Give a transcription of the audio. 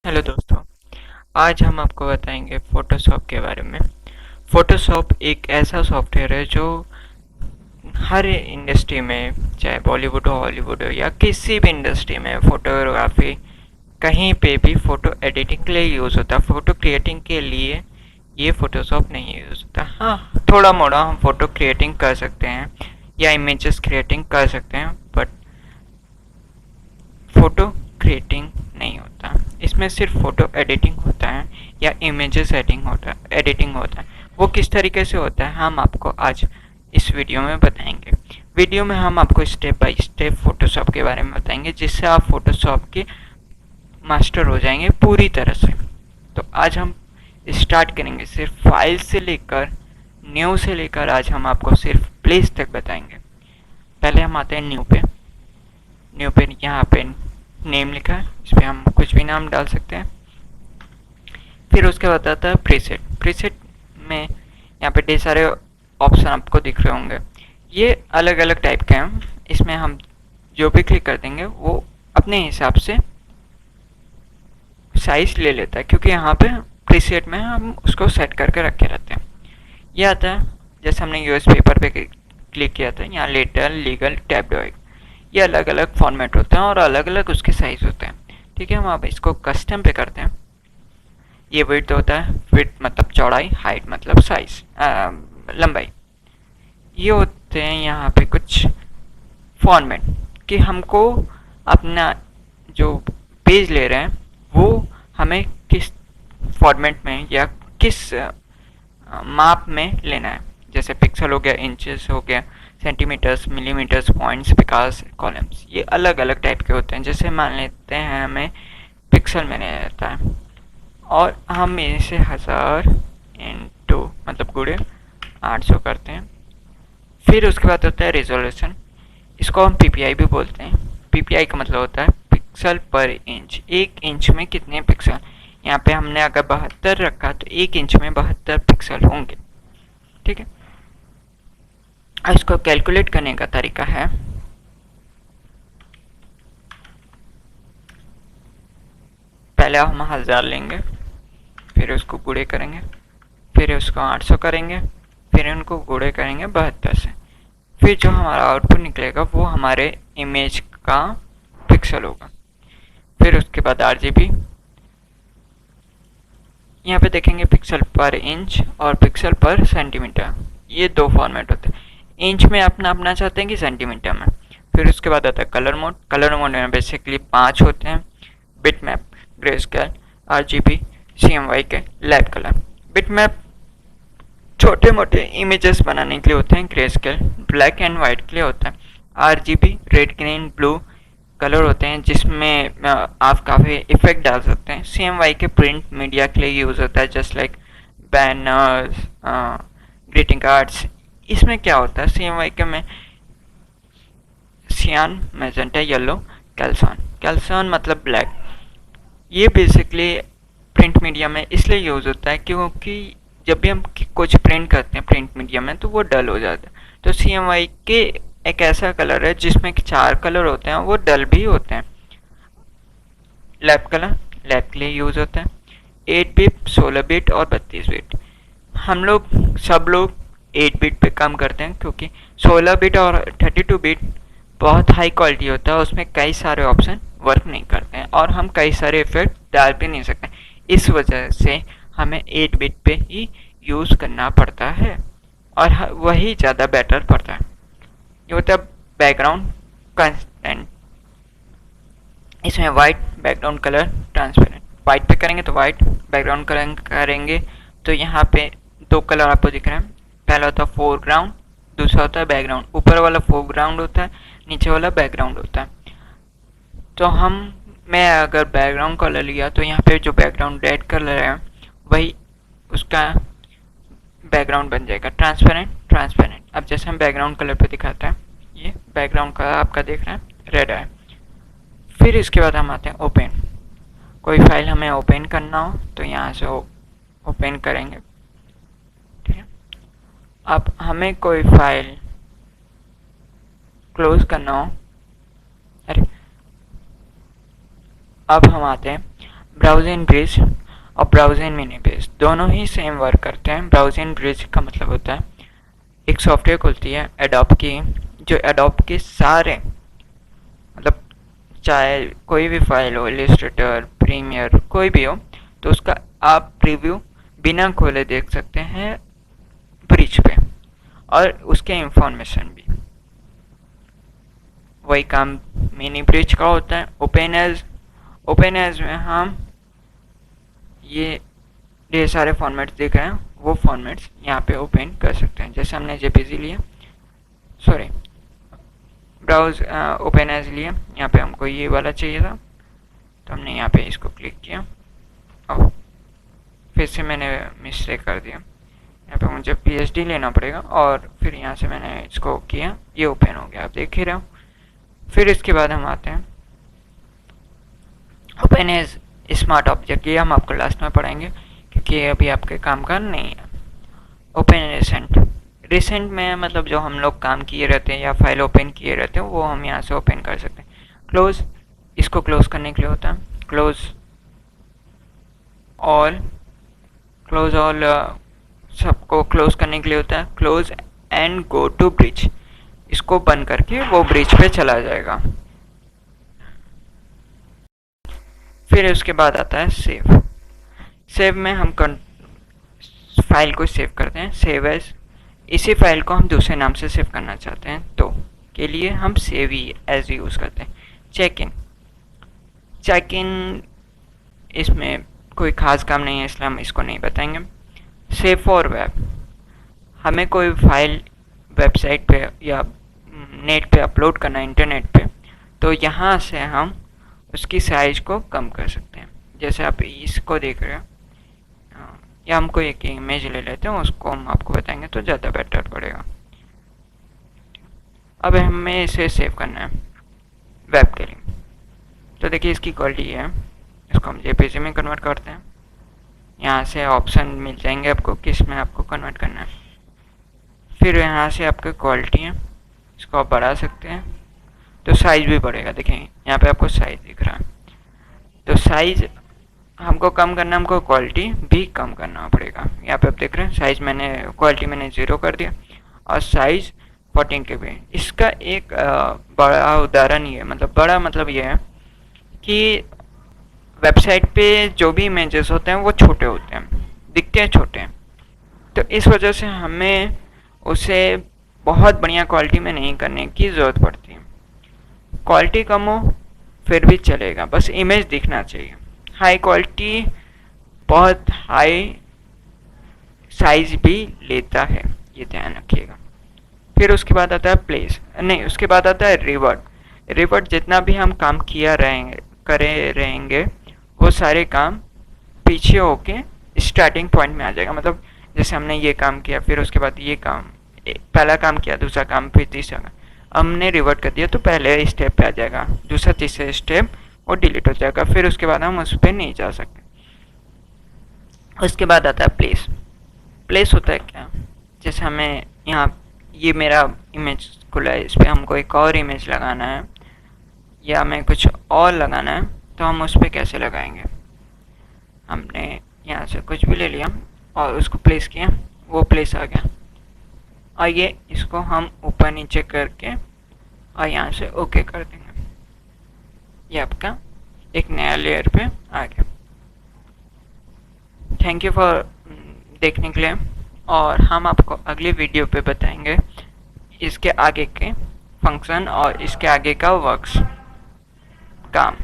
Hello दोस्तों, आज हम आपको बताएंगे फ़ोटोशॉप के बारे में। फ़ोटोशॉप एक ऐसा सॉफ्टवेयर है जो हर इंडस्ट्री में, चाहे बॉलीवुड हो, हॉलीवुड हो या किसी भी इंडस्ट्री में, फोटोग्राफी, कहीं पे भी फ़ोटो एडिटिंग के लिए यूज़ होता है। फ़ोटो क्रिएटिंग के लिए ये फ़ोटोशॉप नहीं यूज़ होता। हाँ, थोड़ा मोड़ा हम फ़ोटो क्रिएटिंग कर सकते हैं या इमेजेस क्रिएटिंग कर सकते हैं, बट फ़ोटो क्रिएटिंग नहीं होता। इसमें सिर्फ फ़ोटो एडिटिंग होता है या इमेजेस एडिटिंग होता है। वो किस तरीके से होता है हम आपको आज इस वीडियो में बताएंगे। वीडियो में हम आपको स्टेप बाय स्टेप फ़ोटोशॉप के बारे में बताएंगे, जिससे आप फ़ोटोशॉप के मास्टर हो जाएंगे पूरी तरह से। तो आज हम स्टार्ट करेंगे सिर्फ फाइल से लेकर, न्यू से लेकर, आज हम आपको सिर्फ प्लेस तक बताएंगे। पहले हम आते हैं न्यू पे। न्यू पे यहाँ पे नेम लिखा है, इस पर हम कुछ भी नाम डाल सकते हैं। फिर उसके बाद आता है प्रीसेट। प्रीसेट में यहाँ पे ढेर सारे ऑप्शन आपको दिख रहे होंगे। ये अलग अलग टाइप के हैं। इसमें हम जो भी क्लिक कर देंगे वो अपने हिसाब से साइज ले लेता है, क्योंकि यहाँ पे प्रीसेट में हम उसको सेट करके रखे रहते हैं। ये आता है, जैसे हमने यूएस पेपर पे क्लिक किया था, यहाँ लेटर, लीगल, टैब्लॉइड, ये अलग अलग फॉर्मेट होते हैं और अलग अलग उसके साइज होते हैं। ठीक है, हम अब इसको कस्टम पे करते हैं। ये विड्थ होता है, विड्थ मतलब चौड़ाई, हाइट मतलब साइज, लंबाई। ये होते हैं यहाँ पे कुछ फॉर्मेट कि हमको अपना जो पेज ले रहे हैं वो हमें किस फॉर्मेट में या किस माप में लेना है। जैसे पिक्सल हो गया, इंचेस हो गया, सेंटीमीटर्स, मिलीमीटर्स, पॉइंट्स, पिकास, कॉलम्स, ये अलग अलग टाइप के होते हैं। जैसे मान लेते हैं हमें पिक्सल में लेना रहता है और हम इसे 1000 इंटू मतलब गुड़े 800 करते हैं। फिर उसके बाद होता है रेजोल्यूशन। इसको हम पीपीआई भी बोलते हैं। पीपीआई का मतलब होता है पिक्सल पर इंच। एक इंच में कितने पिक्सल। यहाँ पे हमने अगर 72 रखा तो एक इंच में 72 पिक्सल होंगे। ठीक है, इसको कैलकुलेट करने का तरीका है, पहले हम 1000 लेंगे, फिर उसको गुणे करेंगे, फिर उसको 800 करेंगे, फिर उनको गुणे करेंगे 72 से। फिर जो हमारा आउटपुट निकलेगा वो हमारे इमेज का पिक्सल होगा। फिर उसके बाद आरजीबी, यहाँ पे देखेंगे पिक्सल पर इंच और पिक्सल पर सेंटीमीटर, ये दो फॉर्मेट होते हैं। इंच में आप नापना चाहते हैं कि सेंटीमीटर में। फिर उसके बाद आता है कलर मोड। कलर मोड में बेसिकली 5 होते हैं: bit map, grey scale, RGB, CMY K, lab colour. Bit map छोटे मोटे इमेजेस बनाने के लिए होते हैं, grey scale black and white के लिए होता है, RGB red, green, blue colour होते हैं जिसमें आप काफ़ी इफेक्ट डाल सकते हैं। सीएमवाई के प्रिंट मीडिया के लिए यूज़ होता है, just like banners, greeting cards. इसमें क्या होता है सीएमवाई के में, सियान, मैजेंटा, येलो, कैल्सन। कैल्सन मतलब ब्लैक। ये बेसिकली प्रिंट मीडिया में इसलिए यूज़ होता है क्योंकि जब भी हम कुछ प्रिंट करते हैं प्रिंट मीडिया में तो वो डल हो जाता है। तो सीएमवाई के एक ऐसा कलर है जिसमें 4 कलर होते हैं, वो डल भी होते हैं। लैब कलर लैब के लिए यूज़ होता है। 8 बिट, 16 बिट और 32 बिट। हम लोग सब लोग 8 बिट पे काम करते हैं, क्योंकि 16 बिट और 32 बिट बहुत हाई क्वालिटी होता है, उसमें कई सारे ऑप्शन वर्क नहीं करते हैं और हम कई सारे इफेक्ट डाल भी नहीं सकते। इस वजह से हमें 8 बिट पे ही यूज़ करना पड़ता है और वही ज़्यादा बेटर पड़ता है। ये होता है बैकग्राउंड कंटेंट। इसमें white background colour transparent. White पे करेंगे तो वाइट, बैकग्राउंड कलर करेंगे तो यहाँ पे दो कलर आपको दिख रहे हैं। पहला होता है फोरग्राउंड, दूसरा होता है बैकग्राउंड। ऊपर वाला फोरग्राउंड होता है, नीचे वाला बैकग्राउंड होता है। तो मैं अगर बैकग्राउंड कलर लिया तो यहाँ पे जो बैकग्राउंड रेड कलर है वही उसका बैकग्राउंड बन जाएगा, ट्रांसपेरेंट ट्रांसपेरेंट। अब जैसे हम बैकग्राउंड कलर पे दिखाते हैं, ये बैकग्राउंड कलर आपका देख रहे हैं रेड है। फिर इसके बाद हम आते हैं ओपन। कोई फाइल हमें ओपन करना हो तो यहाँ से ओपन करेंगे। ठीक है, अब हमें कोई फाइल क्लोज करना हो, अरे अब हम आते हैं ब्राउज़ ब्रिज और ब्राउज़ मिनी पेज दोनों ही सेम वर्क करते हैं। ब्राउज़ ब्रिज का मतलब होता है एक सॉफ्टवेयर खुलती है एडोब की, जो एडोब के सारे मतलब चाहे कोई भी फाइल हो, इलस्ट्रेटर, प्रीमियर, कोई भी हो, तो उसका आप प्रीव्यू बिना खोले देख सकते हैं ब्रिज पे, और उसके इंफॉर्मेशन भी। वही काम मिनी ब्रिज का होता है। ओपन एज में हम ये ढेर सारे फॉर्मेट्स देख रहे हैं, वो फॉर्मेट्स यहाँ पे ओपन कर सकते हैं। जैसे हमने जेपीजी लिया, सॉरी ब्राउज ओपन एज लिया, यहाँ पे हमको ये वाला चाहिए था, तो हमने यहाँ पे इसको क्लिक किया और फिर से मैंने मिस्टेक कर दिया। यहाँ पे मुझे पीएचडी लेना पड़ेगा, और फिर यहाँ से मैंने इसको किया, ये ओपन हो गया, आप देख ही रहे हो। फिर इसके बाद हम आते हैं ओपन एज स्मार्ट ऑब्जेक्ट, ये हम आपको लास्ट में पढ़ाएंगे क्योंकि ये अभी आपके काम का नहीं है। ओपन रिसेंट में मतलब जो हम लोग काम किए रहते हैं या फाइल ओपन किए रहते हैं वो हम यहाँ से ओपन कर सकते हैं। क्लोज, इसको क्लोज करने के लिए होता है क्लोज ऑल, सबको क्लोज करने के लिए होता है close and go to bridge, इसको बंद करके वो ब्रिज पे चला जाएगा। फिर उसके बाद आता है सेव में हम फाइल को सेव करते हैं, सेव एज। इसी फाइल को हम दूसरे नाम से सेव करना चाहते हैं तो के लिए हम सेव ही एज यूज़ करते हैं। चेक इन इसमें कोई ख़ास काम नहीं है इसलिए हम इसको नहीं बताएंगे। सेव फॉर वेब, हमें कोई फाइल वेबसाइट पे या नेट पे अपलोड करना है इंटरनेट पे, तो यहाँ से हम उसकी साइज़ को कम कर सकते हैं। जैसे आप इसको देख रहे हो, या हमको एक इमेज ले लेते हैं, उसको हम आपको बताएंगे तो ज़्यादा बेटर पड़ेगा। अब हमें इसे सेव करना है वेब के लिए, तो देखिए इसकी क्वालिटी है, इसको हम जेपीजी में कन्वर्ट करते हैं। यहाँ से ऑप्शन मिल जाएंगे आपको किस में आपको कन्वर्ट करना है। फिर यहाँ से आपकी क्वालिटी है, इसको आप बढ़ा सकते हैं तो साइज़ भी बढ़ेगा। देखें यहाँ पे आपको साइज़ दिख रहा है, तो साइज़ हमको कम करना, हमको क्वालिटी भी कम करना पड़ेगा। यहाँ पे आप देख रहे हैं साइज़ मैंने क्वालिटी मैंने 0 कर दिया और साइज़ 14 KB। इसका एक बड़ा उदाहरण ये मतलब बड़ा मतलब ये है कि वेबसाइट पे जो भी इमेजेस होते हैं वो छोटे होते हैं, दिखते हैं छोटे हैं, तो इस वजह से हमें उसे बहुत बढ़िया क्वालिटी में नहीं करने की ज़रूरत पड़ती है। क्वालिटी कम हो फिर भी चलेगा, बस इमेज दिखना चाहिए। हाई क्वालिटी बहुत हाई साइज भी लेता है, ये ध्यान रखिएगा। फिर उसके बाद आता है प्लेस, नहीं उसके बाद आता है रिवर्ट जितना भी हम काम करे रहेंगे वो सारे काम पीछे होके स्टार्टिंग पॉइंट में आ जाएगा। मतलब जैसे हमने ये काम किया, फिर उसके बाद ये काम, पहला काम किया, दूसरा काम, फिर तीसरा काम, हमने रिवर्ट कर दिया तो पहले स्टेप पे आ जाएगा, दूसरा तीसरा स्टेप वो डिलीट हो जाएगा, फिर उसके बाद हम उस पर नहीं जा सकते। उसके बाद आता है प्लेस होता है क्या, जैसे हमें यहाँ ये मेरा इमेज खुला है, इस पर हमको एक और इमेज लगाना है या हमें कुछ और लगाना है, तो हम उस पर कैसे लगाएंगे। हमने यहाँ से कुछ भी ले लिया और उसको प्लेस किया, वो प्लेस आ गया, और ये इसको हम ऊपर नीचे करके और यहाँ से ओके कर देंगे, ये आपका एक नया लेयर पे आ गया। थैंक यू फॉर देखने के लिए, और हम आपको अगली वीडियो पे बताएंगे इसके आगे के फंक्शन और इसके आगे का वर्क्स काम।